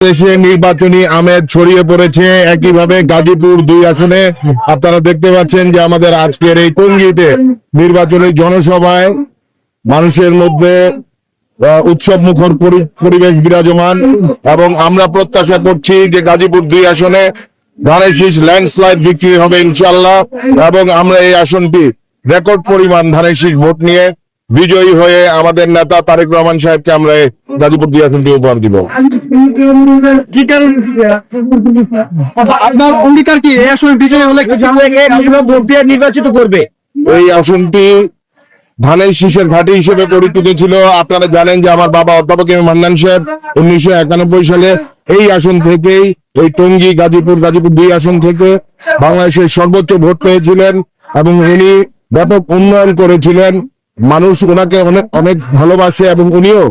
দেশে নির্বাচনী আমেজ ছড়িয়ে পড়েছে। একইভাবে গাজীপুর 2 আসনে আপনারা দেখতে পাচ্ছেন যে আমাদের আজকের এই টঙ্গীতে নির্বাচনী জনসভায় মানুষের মধ্যে উৎসব মুখর পরিবেশ বিরাজমান এবং আমরা প্রত্যাশা করছি যে গাজীপুর 2 আসনে ধানের শীষ ল্যান্ডস্লাইড বিক্রি হবে ইনশাআল্লাহ এবং আমরা এই আসনটি রেকর্ড পরিমাণ ধানের শীষ ভোট নিয়ে বিজয়ী হয়ে আমাদের নেতা তারেক রহমান সাহেবকে আমরা গাজীপুর 2 আসনটি উপহার দিব। আপনার অঙ্গীকার কি এই আসনে বিজয়ী হলে ভোট দিয়ে নির্বাচিত করবে? এই আসনটি ধানের শীষের ঘাঁটি হিসেবে পরিচিত ছিল। আপনারা জানেন যে আমার বাবা অধ্যাপক এম মান্নান সাহেব 1991 সালে এই আসন থেকেই এই টঙ্গী গাজীপুর 2 আসন থেকে বাংলাদেশের সর্বোচ্চ ভোট পেয়েছিলেন এবং উনি ব্যাপক উন্নয়ন করেছিলেন। মানুষ ওনাকে অনেক ভালোবাসে এবং উনিও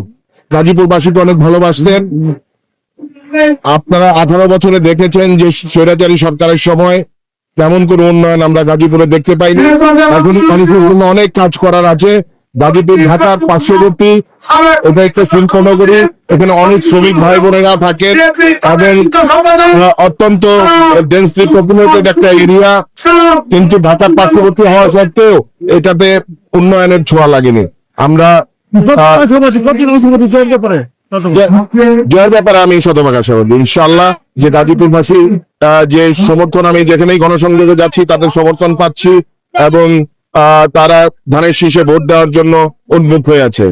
গাজীপুরবাসীকে অনেক ভালোবাসতেন। আপনারা 18 বছরে দেখেছেন যে স্বৈরাচারী সরকারের সময় তেমন কোনো উন্নয়ন আমরা গাজীপুরে দেখতে পাইনি। এখন মানুষের জন্য অনেক কাজ করার আছে। গাজীপুর ঢাকার পার্শ্ববর্তী, এটা একটা শিল্পনগরী, এখানে অনেক শ্রমিক ভাই বোনেরা থাকেন এবং অত্যন্ত ডেন্সলি পপুলেটেড একটা এরিয়া, কিন্তু ঢাকার পার্শ্ববর্তী হওয়া সত্ত্বেও এটাতে উন্নয়নের ছোঁয়া লাগেনি। আমরা জয়ের ব্যাপারে আমি শতভাগ আশাবাদী ইনশাআল্লাহ যে গাজীপুরবাসী যে সমর্থন, আমি যেখানেই গণসংযোগে যাচ্ছি তাদের সমর্থন পাচ্ছি এবং তারা ধানের শীষে ভোট দেওয়ার জন্য উন্মুখ হয়ে আছে।